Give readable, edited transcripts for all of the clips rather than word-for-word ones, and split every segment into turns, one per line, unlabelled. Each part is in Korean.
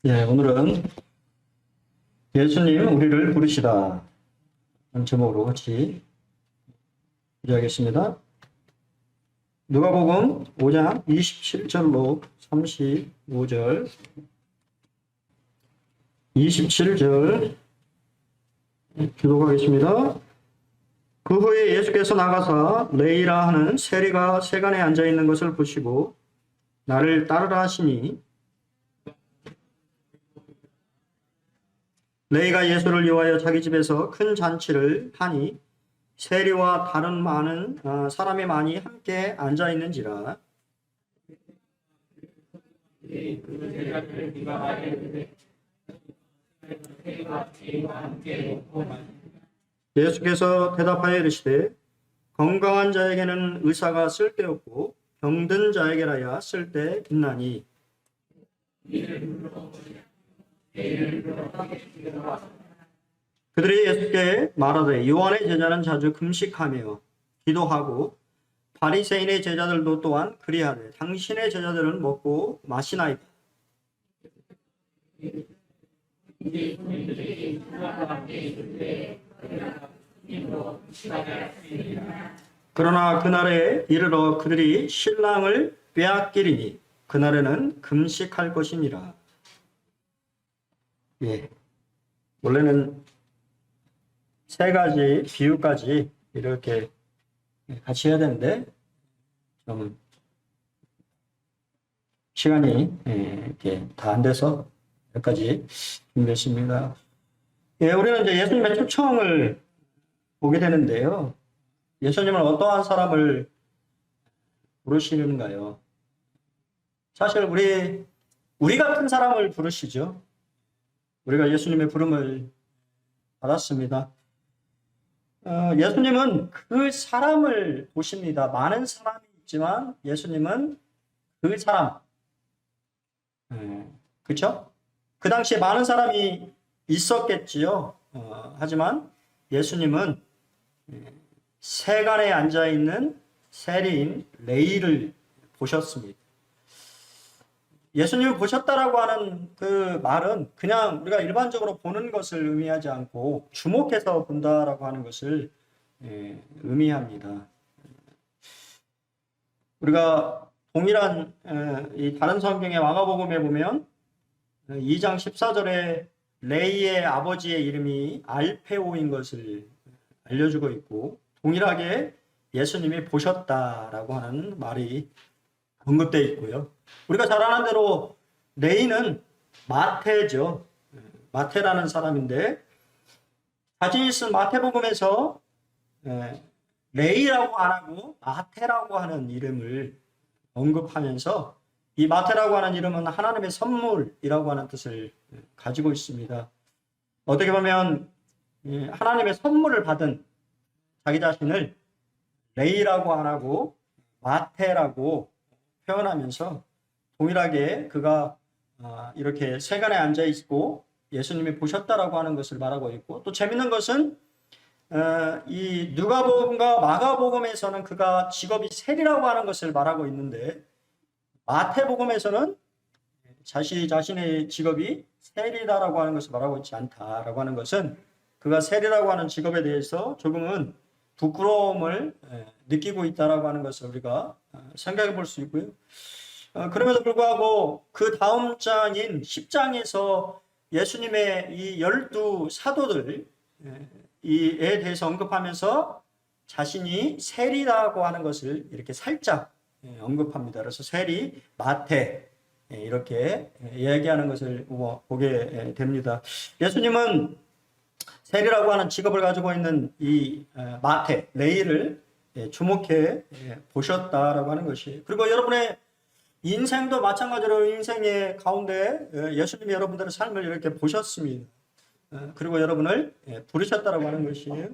오늘은 예수님 우리를 부르시다 하는 제목으로 같이 기도하겠습니다. 누가복음 5장 27절로 35절 27절 기도하겠습니다. 그 후에 예수께서 나가사 레이라 하는 세리가 세간에 앉아있는 것을 보시고 나를 따르라 하시니 레이가 예수를 위하여 자기 집에서 큰 잔치를 하니 세리와 다른 많은 사람이 많이 함께 앉아 있는지라. 예수께서 대답하여 이르시되 건강한 자에게는 의사가 쓸데없고 병든 자에게라야 쓸데 있나니 그들이 예수께 말하되 요한의 제자는 자주 금식하며 기도하고 바리새인의 제자들도 또한 그리하되 당신의 제자들은 먹고 마시나이다. 그러나 그날에 이르러 그들이 신랑을 빼앗기리니 그날에는 금식할 것이니라. 원래는 세 가지 비유까지 이렇게 같이 해야 되는데 좀 시간이 이렇게 다 안 돼서 여기까지 준비했습니다. 우리는 이제 예수님의 초청을 보게 되는데요. 예수님은 어떠한 사람을 부르시는가요? 사실 우리 같은 사람을 부르시죠. 우리가 예수님의 부름을 받았습니다. 예수님은 그 사람을 보십니다. 많은 사람이 있지만 예수님은 그 사람. 그렇죠? 그 당시에 많은 사람이 있었겠지요. 하지만 예수님은 세간에 앉아있는 세리인 레이를 보셨습니다. 예수님을 보셨다라고 하는 그 말은 그냥 우리가 일반적으로 보는 것을 의미하지 않고 주목해서 본다라고 하는 것을 의미합니다. 우리가 동일한 이 다른 성경의 마가복음에 보면 2장 14절에 레이의 아버지의 이름이 알페오인 것을 알려주고 있고 동일하게 예수님이 보셨다라고 하는 말이 언급되어 있고요. 우리가 잘 아는 대로 레이는 마태죠. 마태라는 사람인데 자신이 쓴 마태복음에서 레이라고 안 하고 마태라고 하는 이름을 언급하면서 이 마태라고 하는 이름은 하나님의 선물이라고 하는 뜻을 가지고 있습니다. 어떻게 보면 하나님의 선물을 받은 자기 자신을 레이라고 안 하고 마태라고 표현하면서 동일하게 그가 이렇게 세간에 앉아 있고 예수님이 보셨다라고 하는 것을 말하고 있고 또 재밌는 것은 이 누가복음과 마가복음에서는 그가 직업이 세리라고 하는 것을 말하고 있는데 마태복음에서는 자신의 직업이 세리다라고 하는 것을 말하고 있지 않다라고 하는 것은 그가 세리라고 하는 직업에 대해서 조금은 부끄러움을 느끼고 있다라고 하는 것을 우리가 생각해 볼 수 있고요. 그럼에도 불구하고 그 다음 장인 10장에서 예수님의 이 12 사도들에 대해서 언급하면서 자신이 세리라고 하는 것을 이렇게 살짝 언급합니다. 그래서 세리, 마태 이렇게 이야기하는 것을 보게 됩니다. 예수님은 세리라고 하는 직업을 가지고 있는 이 마태, 레이를 주목해 보셨다라고 하는 것이. 그리고 여러분의 인생도 마찬가지로 인생의 가운데 예수님이 여러분들의 삶을 이렇게 보셨습니다. 그리고 여러분을 부르셨다라고 하는 것이에요.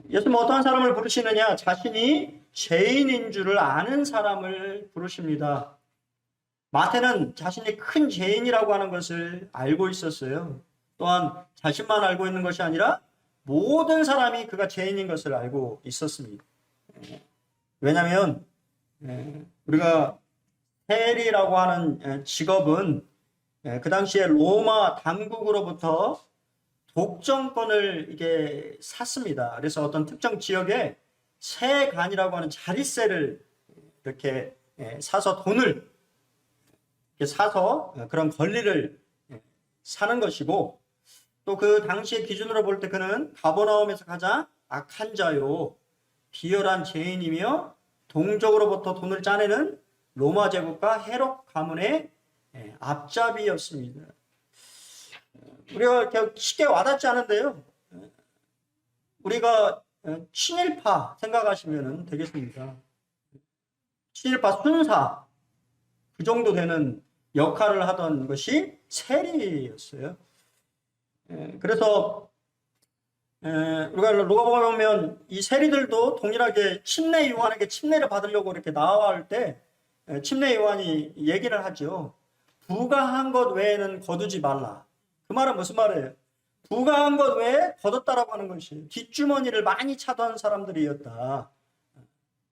예수님은 어떠한 사람을 부르시느냐? 자신이 죄인인 줄을 아는 사람을 부르십니다. 마태는 자신이 큰 죄인이라고 하는 것을 알고 있었어요. 또한 자신만 알고 있는 것이 아니라 모든 사람이 그가 죄인인 것을 알고 있었습니다. 왜냐하면 우리가 세리라고 하는 직업은 그 당시에 로마 당국으로부터 독점권을 이게 샀습니다. 그래서 어떤 특정 지역에 세간이라고 하는 자릿세를 이렇게 사서 돈을 이렇게 사서 그런 권리를 사는 것이고, 또 그 당시의 기준으로 볼 때 그는 가버나움에서 가장 악한 자요 비열한 죄인이며 동족으로부터 돈을 짜내는 로마 제국과 헤롯 가문의 앞잡이였습니다. 우리가 이렇게 쉽게 와닿지 않은데요. 우리가 친일파 생각하시면 되겠습니다. 친일파 순사 그 정도 되는 역할을 하던 것이 세리였어요. 그래서 우리가 로마복음에 보면 이 세리들도 동일하게 침례 요한에게 침례를 받으려고 이렇게 나아갈 때 침례 요한이 얘기를 하죠. 부가한 것 외에는 거두지 말라. 그 말은 무슨 말이에요? 부가한 것 외에 거뒀다라고 하는 것이 뒷주머니를 많이 차던 사람들이었다.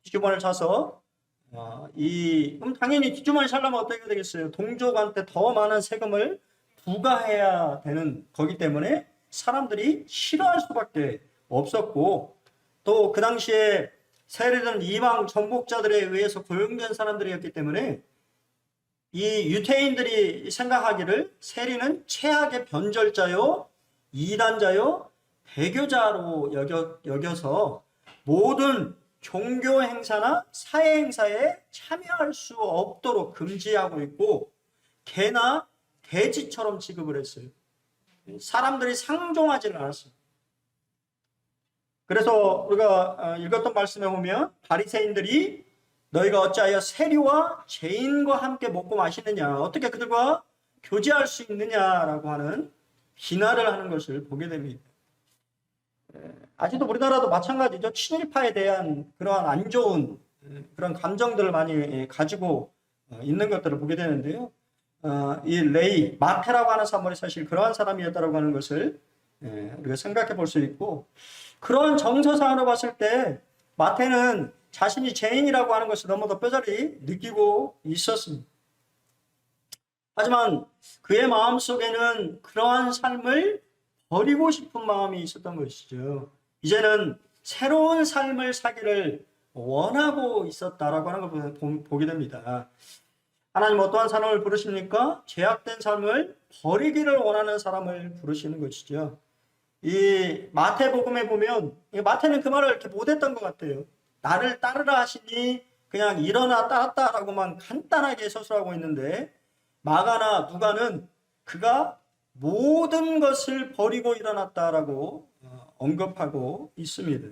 뒷주머니를 차서 그럼 당연히 뒷주머니 차려면 어떻게 되겠어요? 동족한테 더 많은 세금을 부과해야 되는 거기 때문에 사람들이 싫어할 수밖에 없었고, 또 그 당시에 세리들은 이방 정복자들에 의해서 고용된 사람들이었기 때문에 이 유태인들이 생각하기를 세리는 최악의 변절자요, 이단자요, 배교자로 여겨서 모든 종교 행사나 사회 행사에 참여할 수 없도록 금지하고 있고, 개나 돼지처럼 취급을 했어요. 사람들이 상종하지를 않았어요. 그래서 우리가 읽었던 말씀에 보면 바리새인들이 너희가 어찌하여 세리와 죄인과 함께 먹고 마시느냐, 어떻게 그들과 교제할 수 있느냐라고 하는 비난을 하는 것을 보게 됩니다. 아직도 우리나라도 마찬가지죠. 친일파에 대한 그러한 안 좋은 그런 감정들을 많이 가지고 있는 것들을 보게 되는데요. 이 레이, 마태라고 하는 사람이 사실 그러한 사람이었다고 하는 것을 우리가 생각해 볼 수 있고, 그런 정서상으로 봤을 때 마태는 자신이 죄인이라고 하는 것을 너무도 뼈저리 느끼고 있었습니다. 하지만 그의 마음속에는 그러한 삶을 버리고 싶은 마음이 있었던 것이죠. 이제는 새로운 삶을 사기를 원하고 있었다라고 하는 걸 보게 됩니다. 하나님 어떠한 사람을 부르십니까? 죄악된 삶을 버리기를 원하는 사람을 부르시는 것이죠. 이 마태복음에 보면 마태는 그 말을 이렇게 못했던 것 같아요. 나를 따르라 하시니 그냥 일어나 따랐다라고만 간단하게 서술하고 있는데, 마가나 누가는 그가 모든 것을 버리고 일어났다라고 언급하고 있습니다.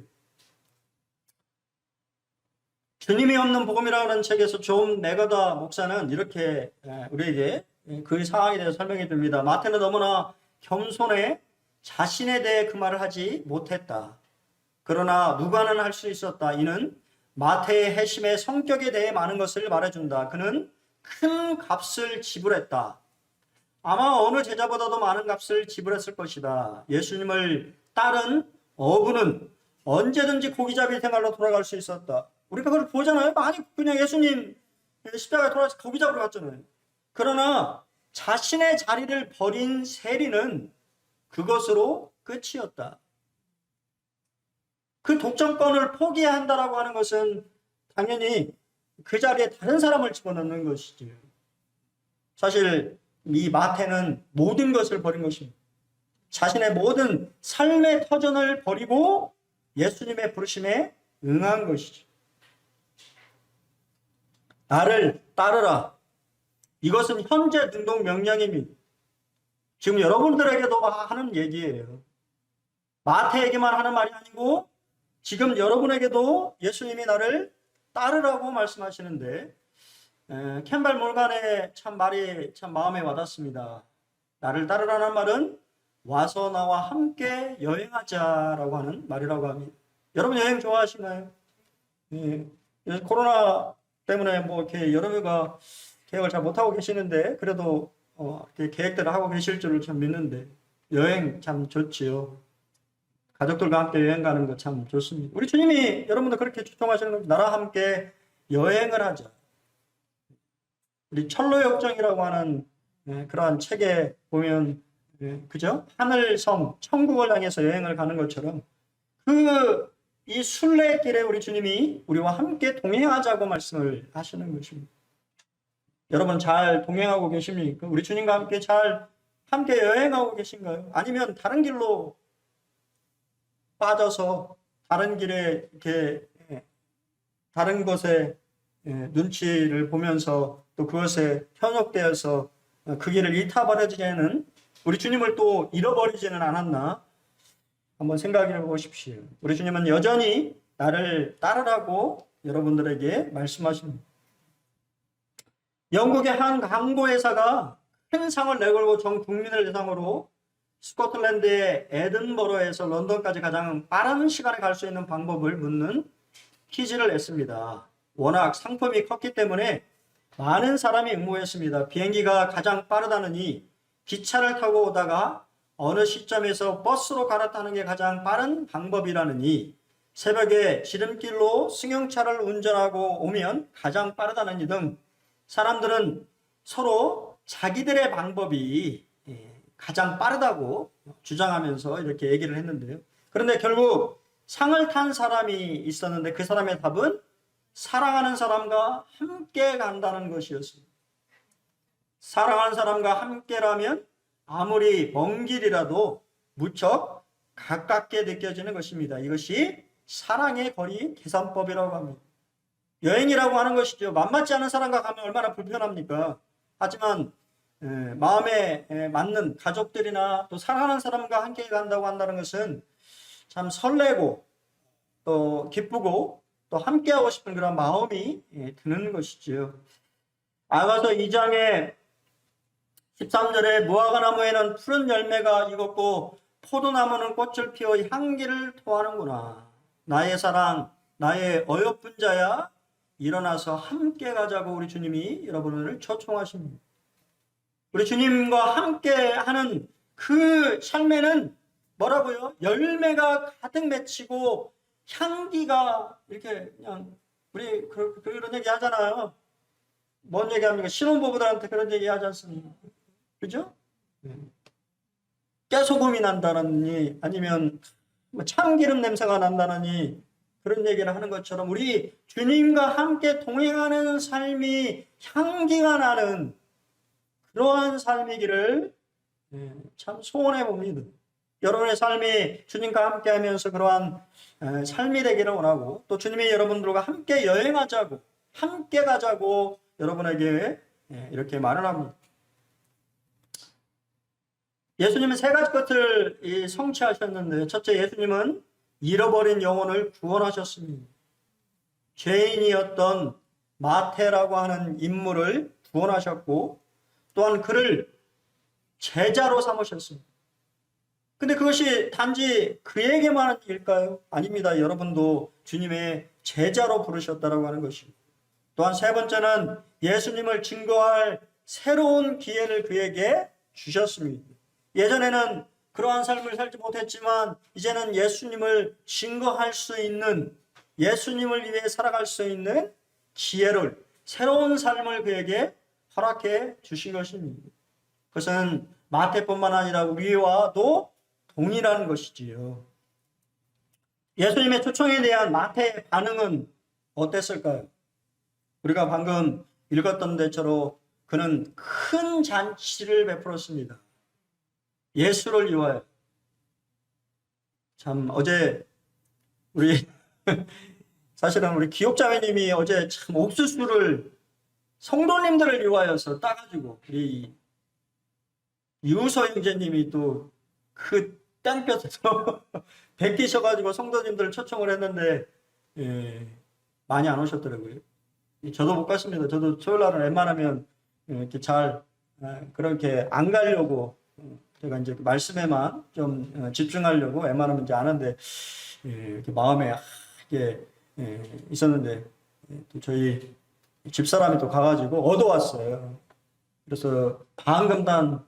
주님이 없는 복음이라는 책에서 존 네거다 목사는 이렇게 우리에게 그 상황에 대해서 설명해 줍니다. 마태는 너무나 겸손해 자신에 대해 그 말을 하지 못했다. 그러나 누가는 할 수 있었다. 이는 마태의 회심의 성격에 대해 많은 것을 말해준다. 그는 큰 값을 지불했다. 아마 어느 제자보다도 많은 값을 지불했을 것이다. 예수님을 따른 어부는 언제든지 고기잡이 생활로 돌아갈 수 있었다. 우리가 그걸 보잖아요. 많이 그냥 예수님 십자가에 돌아가서 고기 잡으러 갔잖아요. 그러나 자신의 자리를 버린 세리는 그것으로 끝이었다. 그 독점권을 포기한다라고 하는 것은 당연히 그 자리에 다른 사람을 집어넣는 것이죠. 사실 이 마태는 모든 것을 버린 것입니다. 자신의 모든 삶의 터전을 버리고 예수님의 부르심에 응한 것이죠. 나를 따르라. 이것은 현재 능동 명령입니다. 지금 여러분들에게도 하는 얘기예요. 마태에게만 하는 말이 아니고 지금 여러분에게도 예수님이 나를 따르라고 말씀하시는데, 캠벨 몰간의 참 말이 참 마음에 와닿습니다. 나를 따르라는 말은 와서 나와 함께 여행하자라고 하는 말이라고 합니다. 여러분 여행 좋아하시나요? 예. 코로나 때문에 뭐 이렇게 여러분가 계획을 잘 못하고 계시는데 그래도 계획들을 하고 계실 줄을 참 믿는데, 여행 참 좋지요. 가족들과 함께 여행 가는 거 참 좋습니다. 우리 주님이 여러분들 그렇게 추천하시는 겁니다. 나랑 함께 여행을 하자. 우리 철로역정이라고 하는 그러한 책에 보면 그죠? 하늘성 천국을 향해서 여행을 가는 것처럼 이 순례길에 우리 주님이 우리와 함께 동행하자고 말씀을 하시는 것입니다. 여러분 잘 동행하고 계십니까? 우리 주님과 함께 여행하고 계신가요? 아니면 다른 길로 빠져서 다른 길에 이렇게 다른 것에 눈치를 보면서 또 그것에 현혹되어서 그 길을 잃어버리지는 우리 주님을 또 잃어버리지는 않았나? 한번 생각해 보십시오. 우리 주님은 여전히 나를 따르라고 여러분들에게 말씀하십니다. 영국의 한 광고회사가 큰 상을 내걸고 전 국민을 대상으로 스코틀랜드의 에든버러에서 런던까지 가장 빠른 시간에 갈 수 있는 방법을 묻는 퀴즈를 냈습니다. 워낙 상품이 컸기 때문에 많은 사람이 응모했습니다. 비행기가 가장 빠르다느니 기차를 타고 오다가 어느 시점에서 버스로 갈아타는 게 가장 빠른 방법이라느니 새벽에 지름길로 승용차를 운전하고 오면 가장 빠르다느니 등 사람들은 서로 자기들의 방법이 가장 빠르다고 주장하면서 이렇게 얘기를 했는데요. 그런데 결국 상을 탄 사람이 있었는데 그 사람의 답은 사랑하는 사람과 함께 간다는 것이었습니다. 사랑하는 사람과 함께라면 아무리 먼 길이라도 무척 가깝게 느껴지는 것입니다. 이것이 사랑의 거리 계산법이라고 합니다. 여행이라고 하는 것이죠. 만만치 않은 사람과 가면 얼마나 불편합니까? 하지만 마음에 맞는 가족들이나 또 사랑하는 사람과 함께 간다고 한다는 것은 참 설레고 또 기쁘고 또 함께하고 싶은 그런 마음이 드는 것이죠. 아가서 2장에 13절에 무화과 나무에는 푸른 열매가 익었고 포도나무는 꽃을 피워 향기를 토하는구나. 나의 사랑, 나의 어여쁜 자야, 일어나서 함께 가자고 우리 주님이 여러분을 초청하십니다. 우리 주님과 함께 하는 그 삶에는 뭐라고요? 열매가 가득 맺히고 향기가 이렇게 그냥 우리 그런 얘기 하잖아요. 뭔 얘기합니까? 신혼부부들한테 그런 얘기 하지 않습니까? 그죠? 깨소금이 난다느니 아니면 참기름 냄새가 난다느니 그런 얘기를 하는 것처럼 우리 주님과 함께 동행하는 삶이 향기가 나는 그러한 삶이기를 참 소원해 봅니다. 여러분의 삶이 주님과 함께 하면서 그러한 삶이 되기를 원하고 또 주님이 여러분들과 함께 여행하자고 함께 가자고 여러분에게 이렇게 말을 합니다. 예수님은 세 가지 것을 성취하셨는데 첫째, 예수님은 잃어버린 영혼을 구원하셨습니다. 죄인이었던 마태라고 하는 인물을 구원하셨고 또한 그를 제자로 삼으셨습니다. 근데 그것이 단지 그에게만 일까요? 아닙니다. 여러분도 주님의 제자로 부르셨다라고 하는 것입니다. 또한 세 번째는 예수님을 증거할 새로운 기회를 그에게 주셨습니다. 예전에는 그러한 삶을 살지 못했지만 이제는 예수님을 증거할 수 있는, 예수님을 위해 살아갈 수 있는 기회를, 새로운 삶을 그에게 허락해 주신 것입니다. 그것은 마태뿐만 아니라 우리와도 동일한 것이지요. 예수님의 초청에 대한 마태의 반응은 어땠을까요? 우리가 방금 읽었던 데처럼 그는 큰 잔치를 베풀었습니다. 예수를 위하여. 참 어제 우리 사실은 우리 기옥자매님이 어제 참 옥수수를 성도님들을 위하여서 따가지고 우리 유서 형제님이 또 그 땡볕에서 베끼셔가지고 성도님들을 초청을 했는데 많이 안 오셨더라고요. 저도 못 갔습니다. 저도 토요일날은 웬만하면 이렇게 잘 그렇게 안 가려고 제가 이제 말씀에만 좀 집중하려고 웬만하면 이제 안 하는데 이렇게 마음에 이게 있었는데 또 저희 집사람이 또 가가지고 얻어왔어요. 그래서 방금 단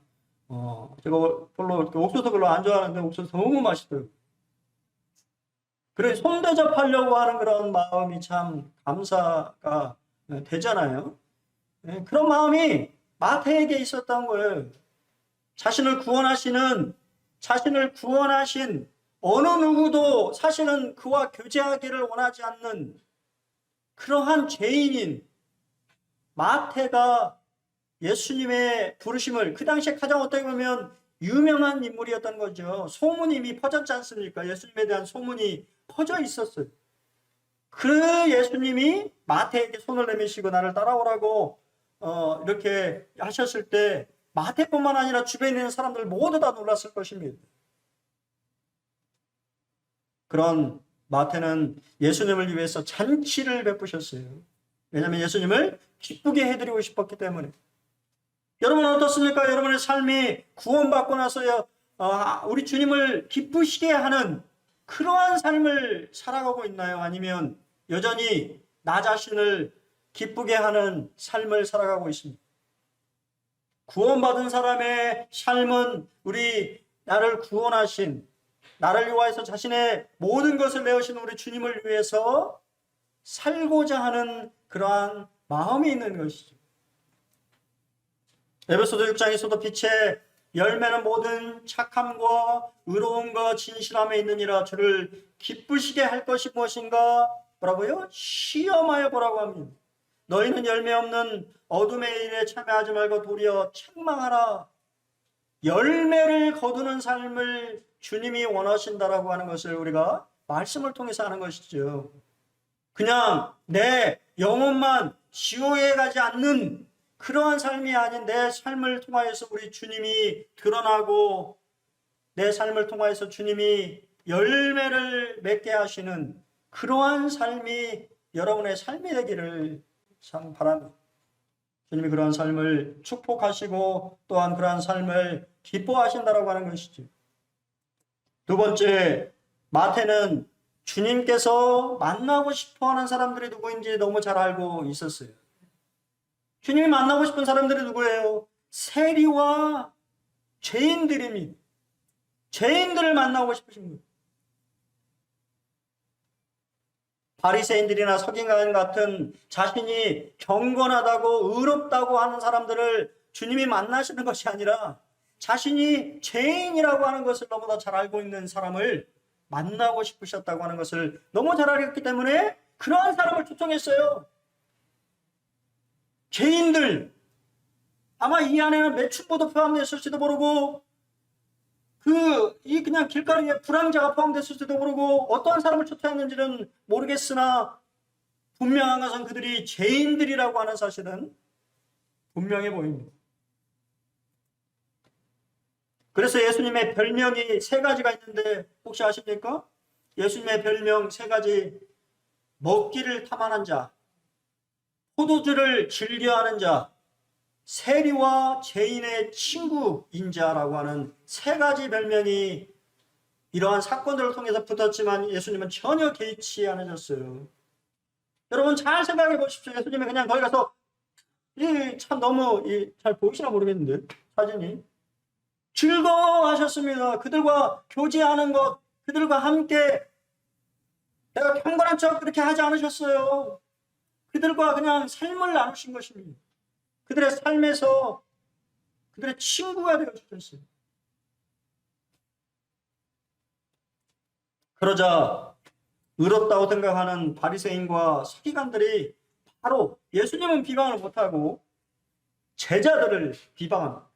제가 별로 옥수수 별로 안 좋아하는데 옥수수 너무 맛있더라고요. 그래 손 대접하려고 하는 그런 마음이 참 감사가 되잖아요. 그런 마음이 마태에게 있었던 거예요. 자신을 구원하신 어느 누구도 사실은 그와 교제하기를 원하지 않는 그러한 죄인인 마태가 예수님의 부르심을, 그 당시에 가장 어떻게 보면 유명한 인물이었던 거죠. 소문이 이미 퍼졌지 않습니까? 예수님에 대한 소문이 퍼져 있었어요. 그 예수님이 마태에게 손을 내미시고 나를 따라오라고 이렇게 하셨을 때 마태뿐만 아니라 주변에 있는 사람들 모두 다 놀랐을 것입니다. 그런 마태는 예수님을 위해서 잔치를 베푸셨어요. 왜냐하면 예수님을 기쁘게 해드리고 싶었기 때문에. 여러분은 어떻습니까? 여러분의 삶이 구원받고 나서야 우리 주님을 기쁘시게 하는 그러한 삶을 살아가고 있나요? 아니면 여전히 나 자신을 기쁘게 하는 삶을 살아가고 있습니다. 구원받은 사람의 삶은 나를 구원하신, 나를 위하여서 자신의 모든 것을 내어신 우리 주님을 위해서 살고자 하는 그러한 마음이 있는 것이죠. 에베소서 6장에서도 빛의 열매는 모든 착함과 의로움과 진실함에 있느니라. 저를 기쁘시게 할 것이 무엇인가? 뭐라고요? 시험하여 보라고 합니다. 너희는 열매 없는 어둠의 일에 참여하지 말고 도리어 책망하라. 열매를 거두는 삶을 주님이 원하신다라고 하는 것을 우리가 말씀을 통해서 하는 것이죠. 그냥 내 영혼만 지옥에 가지 않는 그러한 삶이 아닌 내 삶을 통하여서 우리 주님이 드러나고 내 삶을 통하여서 주님이 열매를 맺게 하시는 그러한 삶이 여러분의 삶이 되기를 참 바랍니다. 주님이 그러한 삶을 축복하시고 또한 그러한 삶을 기뻐하신다라고 하는 것이죠. 두 번째, 마태는 주님께서 만나고 싶어하는 사람들이 누구인지 너무 잘 알고 있었어요. 주님이 만나고 싶은 사람들이 누구예요? 세리와 죄인들입니다. 죄인들을 만나고 싶으신 거예요. 바리새인들이나 서기관 같은 자신이 경건하다고 의롭다고 하는 사람들을 주님이 만나시는 것이 아니라 자신이 죄인이라고 하는 것을 너무나 잘 알고 있는 사람을 만나고 싶으셨다고 하는 것을 너무 잘 알았기 때문에 그러한 사람을 초청했어요. 죄인들, 아마 이 안에는 매춘부도 포함됐을지도 모르고 그냥 길거리에 불황자가 포함됐을지도 모르고 어떠한 사람을 초청했는지는 모르겠으나 분명한 것은 그들이 죄인들이라고 하는 사실은 분명해 보입니다. 그래서 예수님의 별명이 세 가지가 있는데 혹시 아십니까? 예수님의 별명 세 가지. 먹기를 탐하는 자, 포도주를 즐겨하는 자, 세리와 죄인의 친구인 자라고 하는 세 가지 별명이 이러한 사건들을 통해서 붙었지만 예수님은 전혀 개의치 않으셨어요. 여러분 잘 생각해 보십시오. 예수님이 그냥 거기 가서 참 너무 잘 보이시나 모르겠는데 사진이 즐거워하셨습니다. 그들과 교제하는 것, 그들과 함께 내가 경건한 척 그렇게 하지 않으셨어요. 그들과 그냥 삶을 나누신 것입니다. 그들의 삶에서 그들의 친구가 되어 주셨어요. 그러자 의롭다고 생각하는 바리새인과 서기관들이 바로 예수님은 비방을 못하고 제자들을 비방합니다.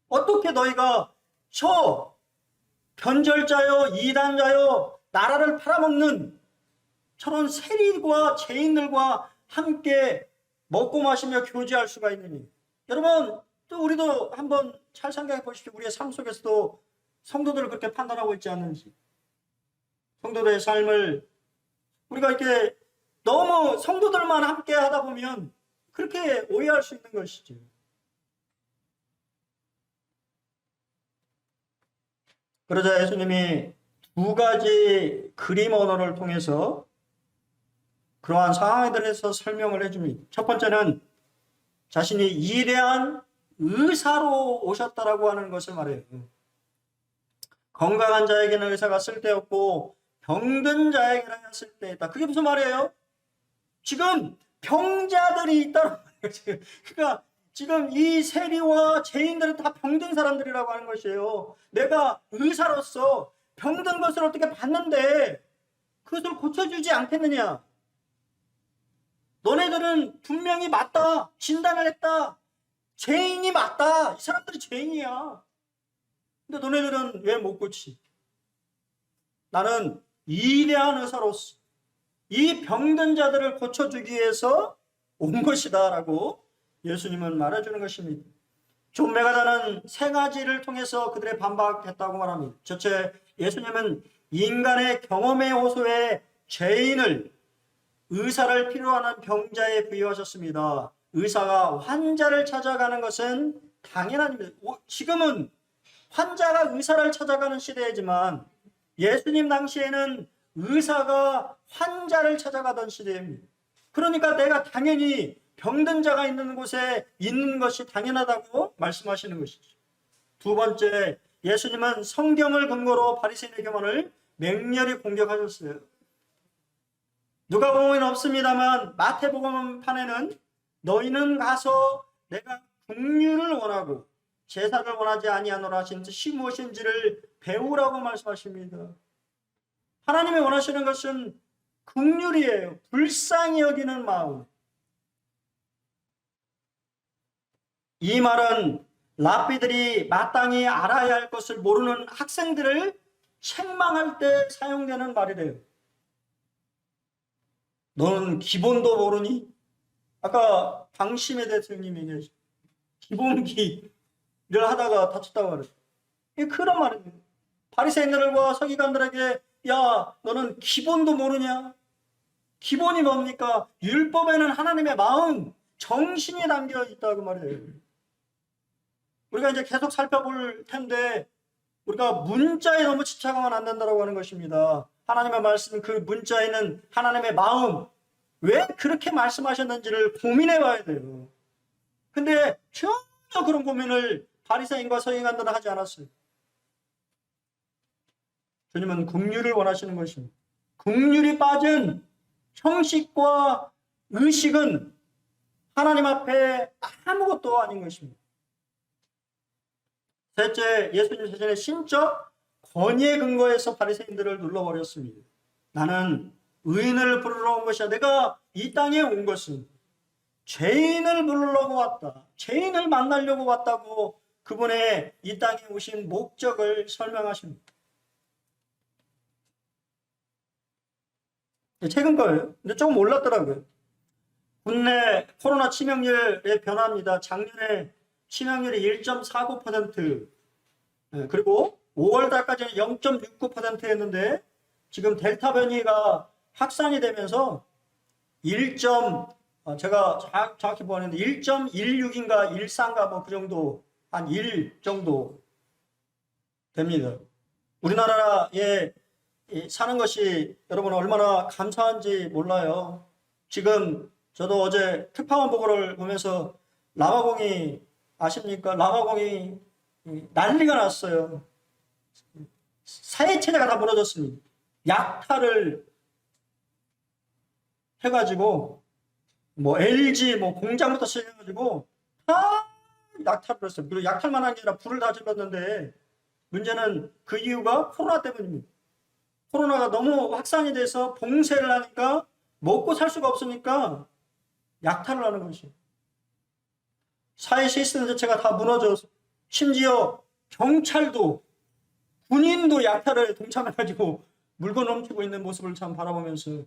어떻게 너희가 저 변절자요 이단자요 나라를 팔아먹는 저런 세리와 죄인들과 함께 먹고 마시며 교제할 수가 있느니. 여러분 또 우리도 한번 잘 생각해 보십시오. 우리의 삶 속에서도 성도들을 그렇게 판단하고 있지 않는지. 성도들의 삶을 우리가 이렇게 너무 성도들만 함께 하다 보면 그렇게 오해할 수 있는 것이죠. 그러자 예수님이 두 가지 그림 언어를 통해서 그러한 상황에 대해서 설명을 해줍니다. 첫 번째는 자신이 위대한 의사로 오셨다라고 하는 것을 말해요. 건강한 자에게는 의사가 쓸데없고 병든 자에게는 쓸데있다. 그게 무슨 말이에요? 지금 병자들이 있다는 그러니까 지금 이 세리와 죄인들은 다 병든 사람들이라고 하는 것이에요. 내가 의사로서 병든 것을 어떻게 봤는데 그것을 고쳐주지 않겠느냐? 너네들은 분명히 맞다. 진단을 했다. 죄인이 맞다. 이 사람들이 죄인이야. 근데 너네들은 왜 못 고치? 나는 위대한 의사로서 이 병든 자들을 고쳐주기 위해서 온 것이다 라고 예수님은 말해주는 것입니다. 존 메가다는 세 가지를 통해서 그들의 반박했다고 말합니다. 첫째, 예수님은 인간의 경험의 호소에 죄인을, 의사를 필요하는 병자에 부여하셨습니다. 의사가 환자를 찾아가는 것은 당연한 일입니다. 지금은 환자가 의사를 찾아가는 시대이지만 예수님 당시에는 의사가 환자를 찾아가던 시대입니다. 그러니까 내가 당연히 병든 자가 있는 곳에 있는 것이 당연하다고 말씀하시는 것이죠. 두 번째, 예수님은 성경을 근거로 바리새인의 교만을 맹렬히 공격하셨어요. 누가복음에는 없습니다만 마태복음판에는 너희는 가서 내가 긍휼을 원하고 제사를 원하지 아니하노라 하신 뜻이 무엇인지를 배우라고 말씀하십니다. 하나님이 원하시는 것은 긍휼이에요. 불쌍히 여기는 마음. 이 말은 랍비들이 마땅히 알아야 할 것을 모르는 학생들을 책망할 때 사용되는 말이래요. 너는 기본도 모르니? 아까 방심의 대통령님이 얘기하셨죠. 기본기를 하다가 다쳤다고 그랬어요. 이게 그런 말이에요. 바리새인들과 서기관들에게 야, 너는 기본도 모르냐? 기본이 뭡니까? 율법에는 하나님의 마음, 정신이 담겨 있다고 말이에요. 우리가 이제 계속 살펴볼 텐데 우리가 문자에 너무 집착하면 안 된다고 하는 것입니다. 하나님의 말씀, 그 문자에는 하나님의 마음, 왜 그렇게 말씀하셨는지를 고민해 봐야 돼요. 근데 전혀 그런 고민을 바리새인과 서기관들은 하지 않았어요. 주님은 긍휼을 원하시는 것입니다. 긍휼이 빠진 형식과 의식은 하나님 앞에 아무것도 아닌 것입니다. 셋째, 예수님 자신의 신적 권위에 근거해서 바리새인들을 눌러버렸습니다. 나는 의인을 부르러 온 것이야. 내가 이 땅에 온 것은 죄인을 부르려고 왔다. 죄인을 만나려고 왔다고 그분의 이 땅에 오신 목적을 설명하십니다. 최근 거예요. 근데 조금 올랐더라고요. 국내 코로나 치명률의 변화입니다. 작년에 치명률이 1.49%, 그리고 5월 달까지는 0.69%였는데 지금 델타 변이가 확산이 되면서 제가 정확히 보았는데 1.16인가 14인가 뭐 그 정도, 한 1 정도 됩니다. 우리나라에 사는 것이 여러분 얼마나 감사한지 몰라요. 지금 저도 어제 특파원 보고를 보면서 라마공이 아십니까? 라마공이 난리가 났어요. 사회체제가 다 무너졌습니다. 약탈을 해가지고 뭐 LG 뭐 공장부터 시작해가지고 다 약탈을 했어요. 그리고 약탈만 한 게 아니라 불을 다 질렀는데 문제는 그 이유가 코로나 때문입니다. 코로나가 너무 확산이 돼서 봉쇄를 하니까 먹고 살 수가 없으니까 약탈을 하는 것이에요. 사회 시스템 자체가 다 무너져서 심지어 경찰도 군인도 약탈에 동참해가지고 물건 훔치고 있는 모습을 참 바라보면서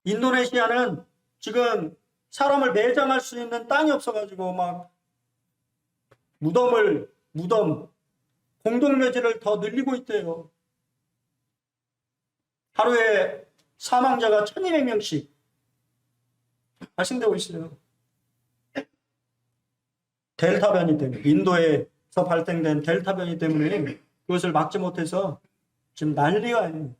인도네시아는 지금 사람을 매장할 수 있는 땅이 없어가지고 막 무덤 공동묘지를 더 늘리고 있대요. 하루에 사망자가 1200명씩 발생되고 있어요. 델타 변이 때문에, 인도에서 발생된 델타 변이 때문에 그것을 막지 못해서 지금 난리가 아니에요.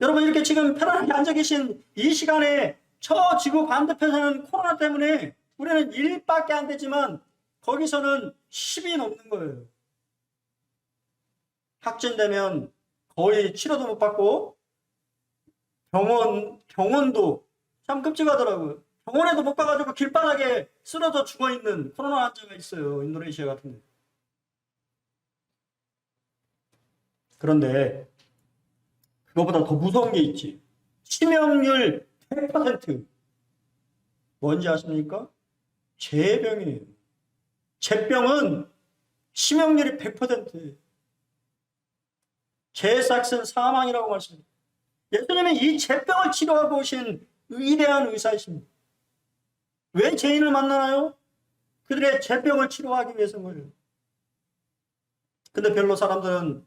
여러분 이렇게 지금 편안하게 앉아 계신 이 시간에 저 지구 반대편에는 코로나 때문에 우리는 1밖에 안 되지만 거기서는 10이 넘는 거예요. 확진되면 거의 치료도 못 받고 병원도 참 끔찍하더라고요. 병원에도 못 가가지고 길바닥에 쓰러져 죽어있는 코로나 환자가 있어요. 인도네시아 같은 데. 그런데 그거보다 더 무서운 게 있지. 치명률 100%. 뭔지 아십니까? 재병이에요. 재병은 치명률이 100%예요. 재싹슨 사망이라고 말씀합니다. 예수님은 이 재병을 치료하고 오신 위대한 의사이십니다. 왜 죄인을 만나나요? 그들의 재병을 치료하기 위해서인 거예요. 근데 별로 사람들은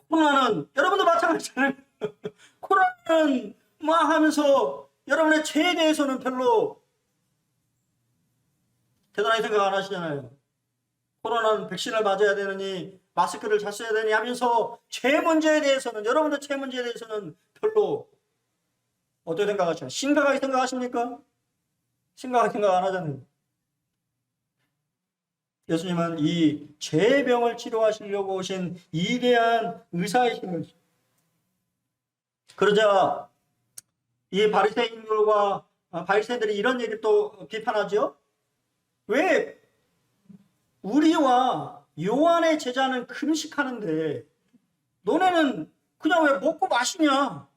코로나는 여러분도 마찬가지잖아요. 코로나는 뭐 하면서 여러분의 죄에 대해서는 별로 대단하게 생각 안 하시잖아요. 코로나는 백신을 맞아야 되느니 마스크를 잘 써야 되니 하면서 죄 문제에 대해서는 여러분의 죄 문제에 대해서는 별로 어떻게 생각하시나요? 심각하게 생각하십니까? 심각하게 생각 안 하잖아요. 예수님은 이 죄의 병을 치료하시려고 오신 위대한 의사이신 거죠. 그러자 이 바리새인들과 바리새인들이 이런 얘기를 또 비판하죠. 왜 우리와 요한의 제자는 금식하는데 너네는 그냥 왜 먹고 마시냐?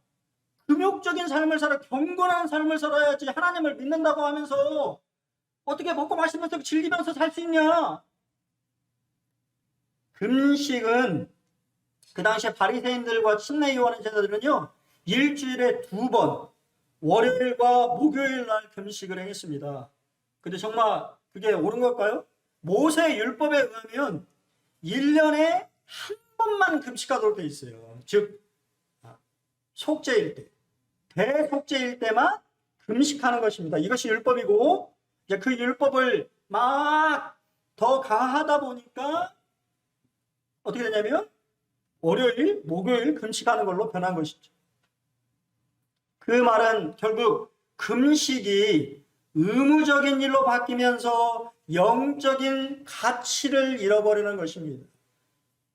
금욕적인 삶을 살아, 경건한 삶을 살아야지. 하나님을 믿는다고 하면서 어떻게 먹고 마시면서 즐기면서 살 수 있냐? 금식은 그 당시에 바리새인들과 침례 요한의 제자들은요, 일주일에 2번 월요일과 목요일 날 금식을 행했습니다. 근데 정말 그게 옳은 걸까요? 모세 율법에 의하면 1년에 한 번만 금식하도록 되어 있어요. 즉 속죄일 때, 대속죄일 때만 금식하는 것입니다. 이것이 율법이고, 이제 그 율법을 막 더 강화하다 보니까 어떻게 되냐면 월요일, 목요일 금식하는 걸로 변한 것이죠. 그 말은 결국 금식이 의무적인 일로 바뀌면서 영적인 가치를 잃어버리는 것입니다.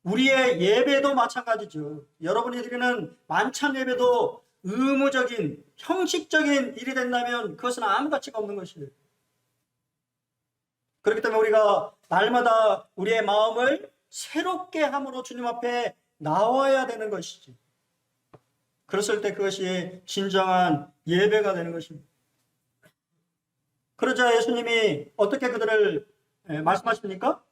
우리의 예배도 마찬가지죠. 여러분이 드리는 만찬 예배도 의무적인, 형식적인 일이 된다면 그것은 아무 가치가 없는 것이에요. 그렇기 때문에 우리가 날마다 우리의 마음을 새롭게 함으로 주님 앞에 나와야 되는 것이지. 그랬을 때 그것이 진정한 예배가 되는 것입니다. 그러자 예수님이 어떻게 그들을 말씀하십니까?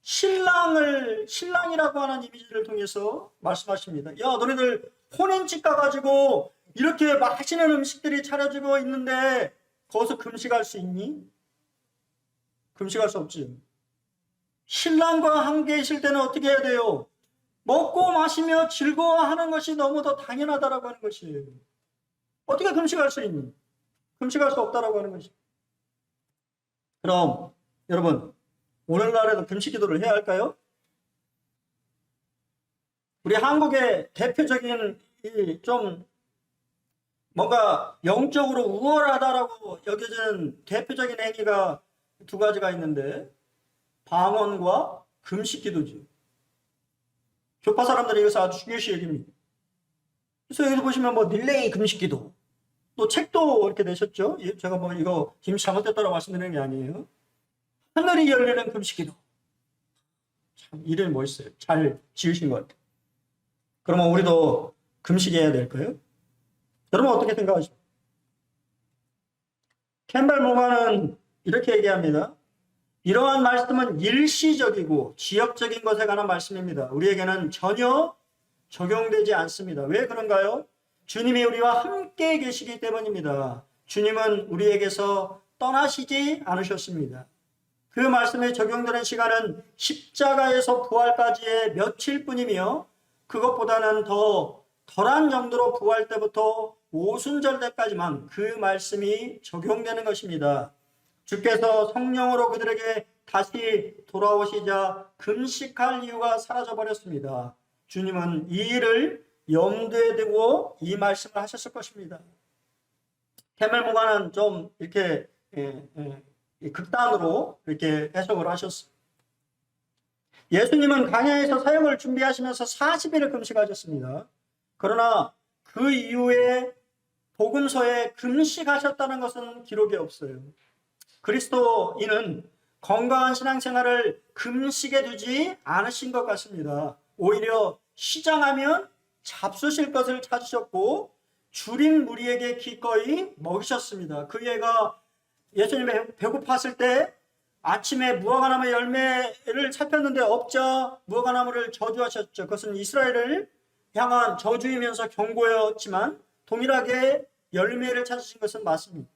신랑이라고 하는 이미지를 통해서 말씀하십니다. 야, 너네들 혼인집 가가지고 이렇게 맛있는 음식들이 차려지고 있는데 거기서 금식할 수 있니? 금식할 수 없지. 신랑과 함께 있을 때는 어떻게 해야 돼요? 먹고 마시며 즐거워하는 것이 너무도 당연하다라고 하는 것이에요. 어떻게 금식할 수 있니? 금식할 수 없다라고 하는 것이에요. 그럼 여러분, 오늘날에도 금식 기도를 해야 할까요? 우리 한국의 대표적인 좀 뭔가 영적으로 우월하다라고 여겨지는 대표적인 행위가 2가지가 있는데 방언과 금식 기도죠. 교파 사람들이 이것을 아주 중요시 여깁니다. 그래서 여기서 보시면 뭐 릴레이 금식 기도, 또 책도 이렇게 내셨죠. 제가 뭐 이거 김씨 잘못됐다고 말씀드리는 게 아니에요. 하늘이 열리는 금식 기도. 참 이름이 멋있어요. 잘 지으신 것 같아요. 그러면 우리도 금식해야 될까요? 여러분 어떻게 생각하십니까? 캠벨 모가는 이렇게 얘기합니다. 이러한 말씀은 일시적이고 지역적인 것에 관한 말씀입니다. 우리에게는 전혀 적용되지 않습니다. 왜 그런가요? 주님이 우리와 함께 계시기 때문입니다. 주님은 우리에게서 떠나시지 않으셨습니다. 그 말씀에 적용되는 시간은 십자가에서 부활까지의 며칠뿐이며 그것보다는 더 덜한 정도로 부활 때부터 오순절 때까지만 그 말씀이 적용되는 것입니다. 주께서 성령으로 그들에게 다시 돌아오시자 금식할 이유가 사라져버렸습니다. 주님은 이 일을 염두에 두고 이 말씀을 하셨을 것입니다. 케멜모가는 좀 이렇게 극단으로 이렇게 해석을 하셨습니다. 예수님은 광야에서 사역을 준비하시면서 40일을 금식하셨습니다. 그러나 그 이후에 복음서에 금식하셨다는 것은 기록이 없어요. 그리스도인은 건강한 신앙생활을 금식에 두지 않으신 것 같습니다. 오히려 시장하면 잡수실 것을 찾으셨고 줄인 무리에게 기꺼이 먹이셨습니다. 그 예가 예수님이 배고팠을 때 아침에 무화과나무 열매를 살폈는데 없자 무화과나무를 저주하셨죠. 그것은 이스라엘을 향한 저주이면서 경고였지만 동일하게 열매를 찾으신 것은 맞습니다.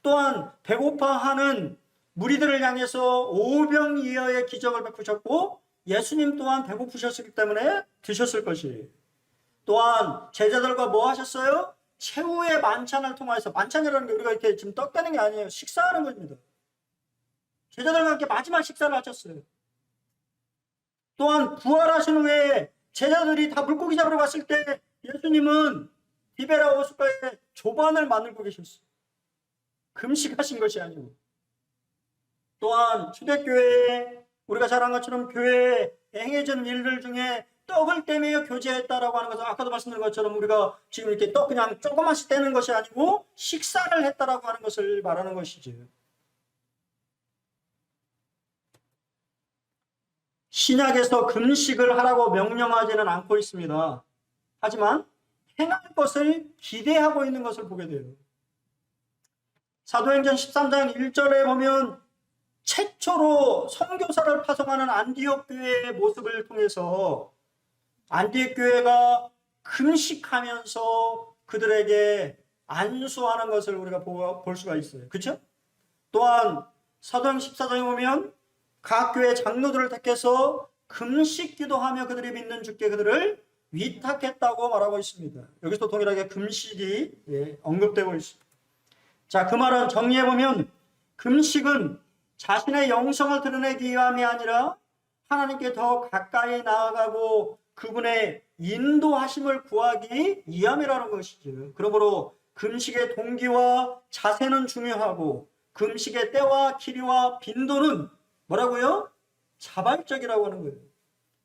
또한 배고파하는 무리들을 향해서 오병이어의 기적을 베푸셨고 예수님 또한 배고프셨기 때문에 드셨을 것이에요. 또한 제자들과 뭐 하셨어요? 최후의 만찬을 통해서, 만찬이라는 게 우리가 이렇게 지금 떡 떼는 게 아니에요. 식사하는 겁니다. 제자들과 함께 마지막 식사를 하셨어요. 또한 부활하신 후에 제자들이 다 물고기 잡으러 갔을 때 예수님은 디베라 호숫가에 조반을 만들고 계셨어요. 금식하신 것이 아니고. 또한 초대교회에 우리가 잘 아는 것처럼 교회에 행해진 일들 중에 떡을 떼며 교제했다라고 하는 것은 아까도 말씀드린 것처럼 우리가 지금 이렇게 떡 그냥 조그만씩 떼는 것이 아니고 식사를 했다라고 하는 것을 말하는 것이죠. 신약에서 금식을 하라고 명령하지는 않고 있습니다. 하지만 행할 것을 기대하고 있는 것을 보게 돼요. 사도행전 13장 1절에 보면 최초로 선교사를 파송하는 안디옥 교회의 모습을 통해서 안디옥 교회가 금식하면서 그들에게 안수하는 것을 우리가 볼 수가 있어요. 그렇죠? 또한 사도행 14장에 보면 각 교회 장로들을 택해서 금식 기도하며 그들이 믿는 주께 그들을 위탁했다고 말하고 있습니다. 여기서 동일하게 금식이 언급되고 있습니다. 자, 그 말은 정리해보면 금식은 자신의 영성을 드러내기 위함이 아니라 하나님께 더 가까이 나아가고 그분의 인도하심을 구하기 위함이라는 것이죠. 그러므로 금식의 동기와 자세는 중요하고 금식의 때와 길이와 빈도는 뭐라고요? 자발적이라고 하는 거예요.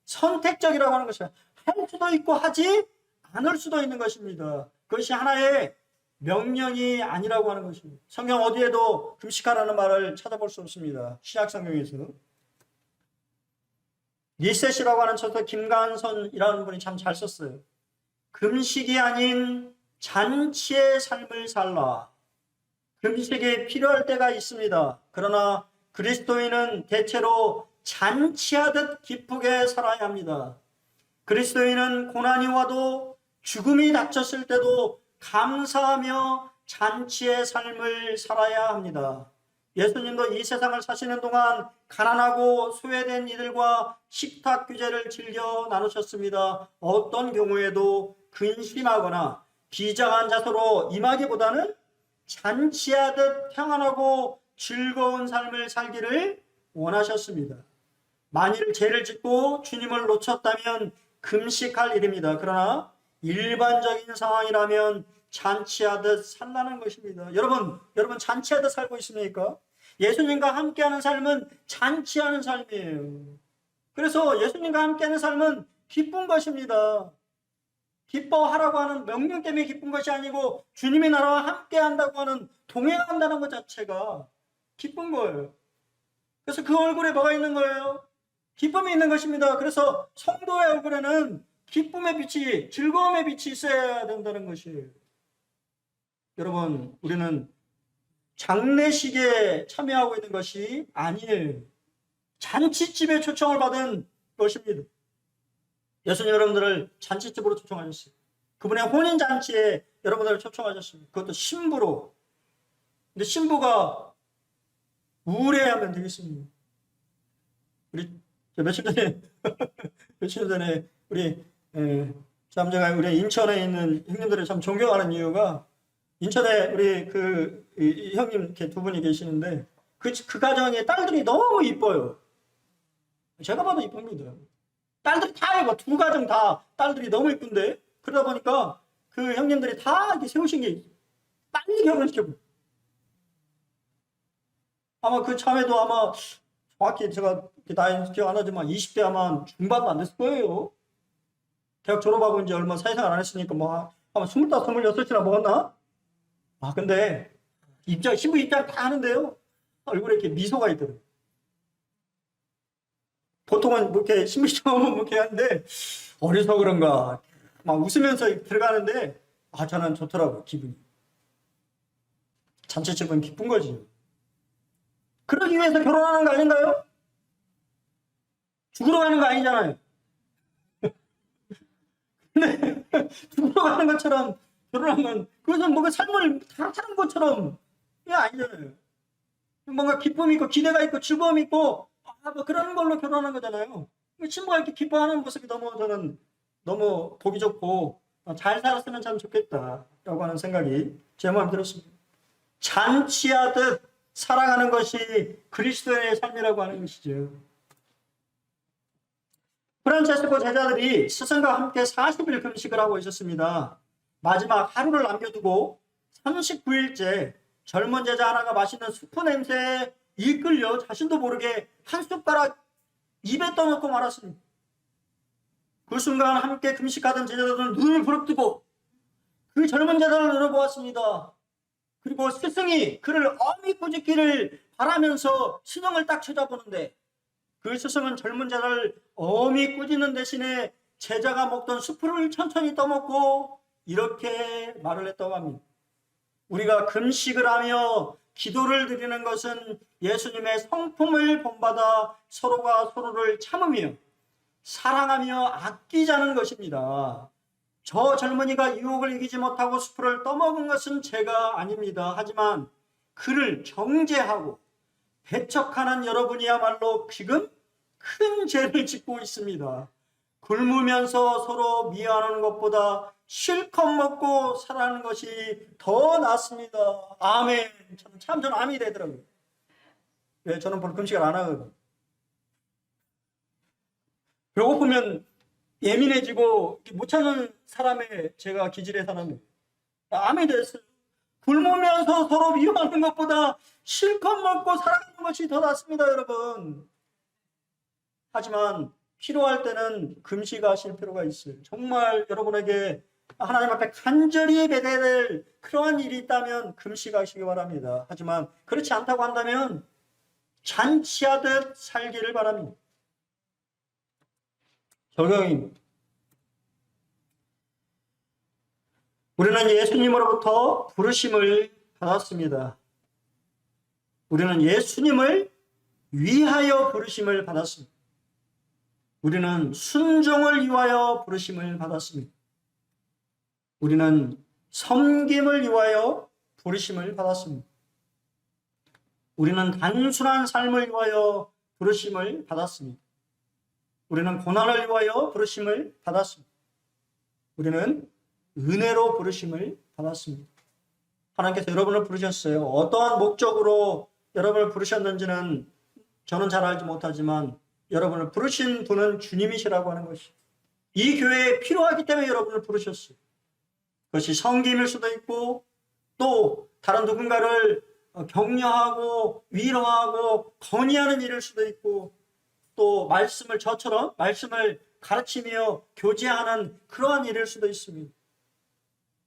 선택적이라고 하는 것이야. 할 수도 있고 하지 않을 수도 있는 것입니다. 그것이 하나의 명령이 아니라고 하는 것입니다. 성경 어디에도 금식하라는 말을 찾아볼 수 없습니다. 신약 성경에서. 리셋이라고 하는 저서 김간선이라는 분이 참 잘 썼어요. 금식이 아닌 잔치의 삶을 살라. 금식이 필요할 때가 있습니다. 그러나 그리스도인은 대체로 잔치하듯 기쁘게 살아야 합니다. 그리스도인은 고난이 와도 죽음이 닥쳤을 때도 감사하며 잔치의 삶을 살아야 합니다. 예수님도 이 세상을 사시는 동안 가난하고 소외된 이들과 식탁 규제를 즐겨 나누셨습니다. 어떤 경우에도 근심하거나 비장한 자세로 임하기보다는 잔치하듯 평안하고 즐거운 삶을 살기를 원하셨습니다. 만일 죄를 짓고 주님을 놓쳤다면 금식할 일입니다. 그러나 일반적인 상황이라면 잔치하듯 살라는 것입니다. 여러분 잔치하듯 살고 있습니까? 예수님과 함께하는 삶은 잔치하는 삶이에요. 그래서 예수님과 함께하는 삶은 기쁜 것입니다. 기뻐하라고 하는 명령 때문에 기쁜 것이 아니고 주님의 나라와 함께한다고 하는 동행한다는 것 자체가 기쁜 거예요. 그래서 그 얼굴에 뭐가 있는 거예요? 기쁨이 있는 것입니다. 그래서 성도의 얼굴에는 기쁨의 빛이, 즐거움의 빛이 있어야 된다는 것이에요. 여러분, 우리는 장례식에 참여하고 있는 것이 아니에요. 잔치집에 초청을 받은 것입니다. 예수님 여러분들을 잔치집으로 초청하셨어요. 그분의 혼인잔치에 여러분들을 초청하셨습니다. 그것도 신부로. 근데 신부가 우울해하면 되겠습니다. 우리 며칠 전에 우리 참 제가 우리 인천에 있는 형님들을 참 존경하는 이유가 인천에 우리 이 형님 이렇게 두 분이 계시는데 그 가정에 딸들이 너무 이뻐요. 제가 봐도 이쁩니다. 딸들이 다 이뻐. 두 가정 다 딸들이 너무 이쁜데 그러다 보니까 그 형님들이 다 이렇게 세우신 게 빨리 결혼시켜버려요. 아마 그 참에도 아마 정확히 제가 나이 기억 안 나지만 20대 아마 중반도 안 됐을 거예요. 대학 졸업하고 이제 얼마 사회생활 안 했으니까 뭐 아마 25, 26이나 먹었나? 근데 신부 입장 다 하는데요. 얼굴에 이렇게 미소가 있더라고요. 보통은 뭐 이렇게 신부 입장하면 이렇게 하는데, 어려서 그런가. 막 웃으면서 들어가는데, 저는 좋더라고요, 기분이. 잔치 기분 기쁜 거지. 그러기 위해서 결혼하는 거 아닌가요? 죽으러 가는 거 아니잖아요. 근데 죽으러 가는 것처럼 결혼하면 그것은 뭔가 삶을 다 사는 것처럼 이게 아니잖아요. 뭔가 기쁨이 있고 기대가 있고 즐거움이 있고 뭐 그런 걸로 결혼하는 거잖아요. 친구가 이렇게 기뻐하는 모습이 저는 너무 보기 좋고 잘 살았으면 참 좋겠다라고 하는 생각이 제 마음에 들었습니다. 잔치하듯 살아가는 것이 그리스도인의 삶이라고 하는 것이죠. 프란체스코 제자들이 스승과 함께 40일 금식을 하고 있었습니다. 마지막 하루를 남겨두고 39일째 젊은 제자 하나가 맛있는 수프 냄새에 이끌려 자신도 모르게 한 숟가락 입에 떠넣고 말았습니다. 그 순간 함께 금식하던 제자들은 눈을 부릅뜨고 그 젊은 제자를 노려보았습니다. 그리고 스승이 그를 엄히 꾸짖기를 바라면서 스승을 딱 쳐다보는데 그 스승은 젊은 제자를 엄히 꾸짖는 대신에 제자가 먹던 수프를 천천히 떠먹고 이렇게 말을 했다고 합니다. 우리가 금식을 하며 기도를 드리는 것은 예수님의 성품을 본받아 서로가 서로를 참으며 사랑하며 아끼자는 것입니다. 저 젊은이가 유혹을 이기지 못하고 수프를 떠먹은 것은 죄가 아닙니다. 하지만 그를 정죄하고 배척하는 여러분이야말로 지금 큰 죄를 짓고 있습니다. 굶으면서 서로 미워하는 것보다 실컷 먹고 살아가는 것이 더 낫습니다. 아멘. 저는 아멘이 되더라고요. 왜? 저는 별로 금식을 안 하거든요. 배고프면 예민해지고 못 참는 사람의 제가 기질의 사람이에요. 아멘이 됐어요. 굶으면서 서로 미워하는 것보다 실컷 먹고 살아가는 것이 더 낫습니다, 여러분. 하지만 필요할 때는 금식하실 필요가 있어요. 정말 여러분에게 하나님 앞에 간절히 배대야 될 그러한 일이 있다면 금식하시기 바랍니다. 하지만 그렇지 않다고 한다면 잔치하듯 살기를 바랍니다. 적용입니다. 우리는 예수님으로부터 부르심을 받았습니다. 우리는 예수님을 위하여 부르심을 받았습니다. 우리는 순종을 위하여 부르심을 받았습니다. 우리는 섬김을 위하여 부르심을 받았습니다. 우리는 단순한 삶을 위하여 부르심을 받았습니다. 우리는 고난을 위하여 부르심을 받았습니다. 우리는 은혜로 부르심을 받았습니다. 하나님께서 여러분을 부르셨어요. 어떠한 목적으로 여러분을 부르셨는지는 저는 잘 알지 못하지만 여러분을 부르신 분은 주님이시라고 하는 것이 이 교회에 필요하기 때문에 여러분을 부르셨어요. 그것이 섬김일 수도 있고 또 다른 누군가를 격려하고 위로하고 건의하는 일일 수도 있고 또 저처럼 말씀을 가르치며 교제하는 그러한 일일 수도 있습니다.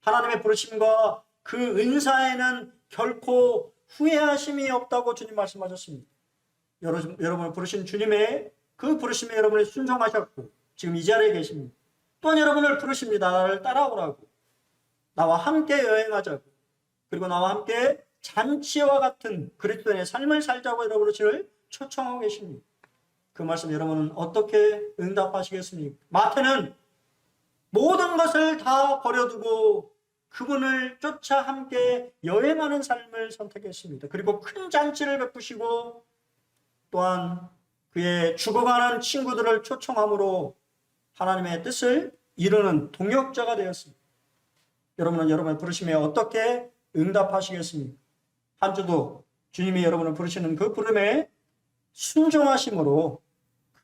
하나님의 부르심과 그 은사에는 결코 후회하심이 없다고 주님 말씀하셨습니다. 여러분을 부르신 주님의 그 부르심에 여러분이 순종하셨고 지금 이 자리에 계십니다. 또한 여러분을 부르십니다. 나를 따라오라고. 나와 함께 여행하자고. 그리고 나와 함께 잔치와 같은 그리스도인의 삶을 살자고 여러분을 초청하고 계십니다. 그 말씀 여러분은 어떻게 응답하시겠습니까? 마태는 모든 것을 다 버려두고 그분을 쫓아 함께 여행하는 삶을 선택했습니다. 그리고 큰 잔치를 베푸시고 또한 그의 죽어가는 친구들을 초청함으로 하나님의 뜻을 이루는 동역자가 되었습니다. 여러분은 여러분의 부르심에 어떻게 응답하시겠습니까? 한 주도 주님이 여러분을 부르시는 그 부름에 순종하심으로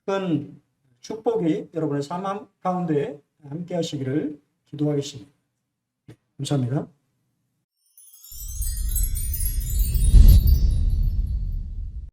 큰 축복이 여러분의 삶 가운데 함께 하시기를 기도하겠습니다. 감사합니다.